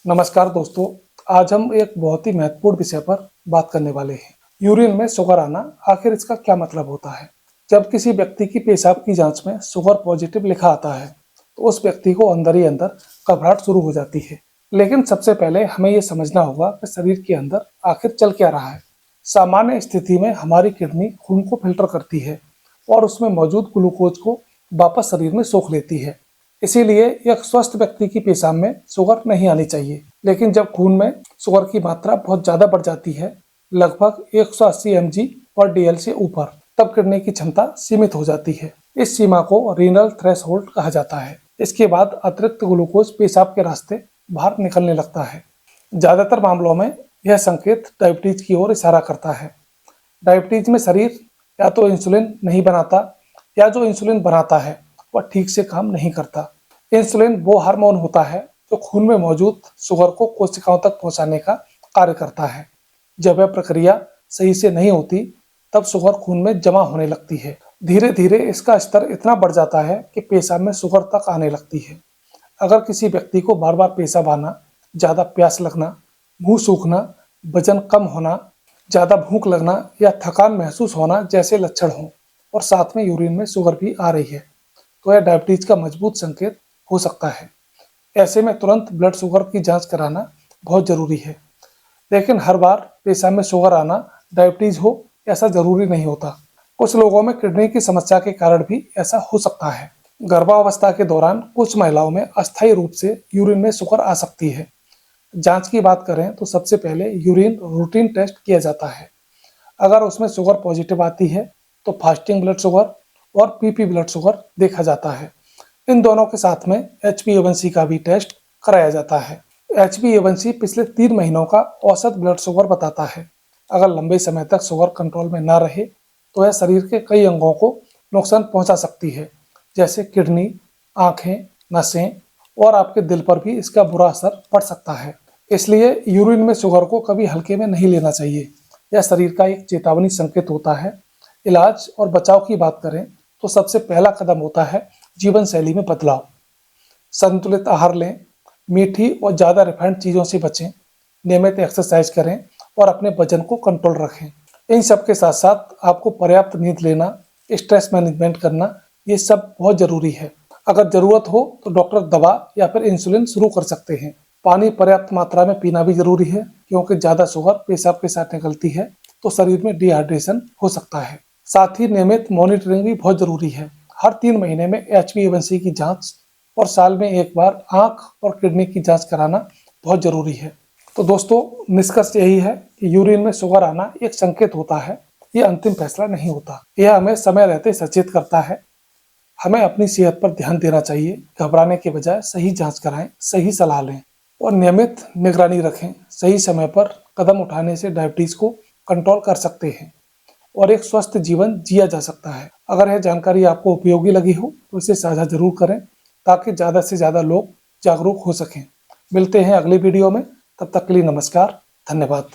नमस्कार दोस्तों, आज हम एक बहुत ही महत्वपूर्ण विषय पर बात करने वाले हैं। यूरिन में शुगर आना, आखिर इसका क्या मतलब होता है। जब किसी व्यक्ति की पेशाब की जांच में शुगर पॉजिटिव लिखा आता है तो उस व्यक्ति को अंदर ही अंदर घबराहट शुरू हो जाती है। लेकिन सबसे पहले हमें ये समझना होगा कि शरीर के अंदर आखिर चल क्या रहा है। सामान्य स्थिति में हमारी किडनी खून को फिल्टर करती है और उसमें मौजूद ग्लूकोज को वापस शरीर में सोख लेती है। इसीलिए एक स्वस्थ व्यक्ति की पेशाब में शुगर नहीं आनी चाहिए। लेकिन जब खून में शुगर की मात्रा बहुत ज्यादा बढ़ जाती है, लगभग 180 mg पर DL से ऊपर, तब किडनी की क्षमता सीमित हो जाती है। इस सीमा को रीनल थ्रेशोल्ड कहा जाता है। इसके बाद अतिरिक्त ग्लूकोज पेशाब के रास्ते बाहर निकलने लगता है। ज्यादातर मामलों में यह संकेत डायबिटीज की ओर इशारा करता है। डायबिटीज में शरीर या तो इंसुलिन नहीं बनाता या जो इंसुलिन बनाता है वह ठीक से काम नहीं करता। इंसुलिन वो हार्मोन होता है जो खून में मौजूद शुगर को कोशिकाओं तक पहुंचाने का कार्य करता है। जब यह प्रक्रिया सही से नहीं होती तब शुगर खून में जमा होने लगती है। धीरे धीरे इसका स्तर इतना बढ़ जाता है कि पेशाब में शुगर तक आने लगती है। अगर किसी व्यक्ति को बार बार पेशाब आना, ज्यादा प्यास लगना, मुंह सूखना, वजन कम होना, ज्यादा भूख लगना या थकान महसूस होना जैसे लक्षण हों और साथ में यूरिन में शुगर भी आ रही है तो यह डायबिटीज का मजबूत संकेत हो सकता है। ऐसे में तुरंत ब्लड शुगर की जांच कराना बहुत जरूरी है। लेकिन हर बार पेशाब में शुगर आना डायबिटीज हो ऐसा जरूरी नहीं होता। कुछ लोगों में किडनी की समस्या के कारण भी ऐसा हो सकता है। गर्भावस्था के दौरान कुछ महिलाओं में अस्थायी रूप से यूरिन में शुगर आ सकती है। जांच की बात करें तो सबसे पहले यूरिन रूटीन टेस्ट किया जाता है। अगर उसमें शुगर पॉजिटिव आती है तो फास्टिंग ब्लड शुगर और पीपी ब्लड शुगर देखा जाता है। इन दोनों के साथ में HbA1c का भी टेस्ट कराया जाता है। HbA1c पिछले 3 महीनों का औसत ब्लड शुगर बताता है। अगर लंबे समय तक शुगर कंट्रोल में ना रहे तो यह शरीर के कई अंगों को नुकसान पहुंचा सकती है, जैसे किडनी, आंखें, नसें और आपके दिल पर भी इसका बुरा असर पड़ सकता है। इसलिए यूरिन में शुगर को कभी हल्के में नहीं लेना चाहिए। यह शरीर का एक चेतावनी संकेत होता है। इलाज और बचाव की बात करें तो सबसे पहला कदम होता है जीवन शैली में बदलाव। संतुलित आहार लें, मीठी और ज़्यादा रिफाइंड चीज़ों से बचें, नियमित एक्सरसाइज करें और अपने वजन को कंट्रोल रखें। इन सब के साथ साथ आपको पर्याप्त नींद लेना, स्ट्रेस मैनेजमेंट करना, ये सब बहुत ज़रूरी है। अगर ज़रूरत हो तो डॉक्टर दवा या फिर इंसुलिन शुरू कर सकते हैं। पानी पर्याप्त मात्रा में पीना भी जरूरी है, क्योंकि ज़्यादा शुगर पेशाब के साथ निकलती है तो शरीर में डिहाइड्रेशन हो सकता है। साथ ही नियमित मॉनिटरिंग भी बहुत जरूरी है। हर 3 महीने में HbA1c की जांच और साल में एक बार आंख और किडनी की जांच कराना बहुत जरूरी है। तो दोस्तों, निष्कर्ष यही है कि यूरिन में शुगर आना एक संकेत होता है, ये अंतिम फैसला नहीं होता। यह हमें समय रहते सचेत करता है। हमें अपनी सेहत पर ध्यान देना चाहिए। घबराने के बजाय सही जांच कराएं, सही सलाह लें और नियमित निगरानी रखें। सही समय पर कदम उठाने से डायबिटीज को कंट्रोल कर सकते हैं और एक स्वस्थ जीवन जिया जा सकता है। अगर यह जानकारी आपको उपयोगी लगी हो तो इसे साझा जरूर करें, ताकि ज़्यादा से ज़्यादा लोग जागरूक हो सकें। मिलते हैं अगली वीडियो में, तब तक के लिए नमस्कार, धन्यवाद।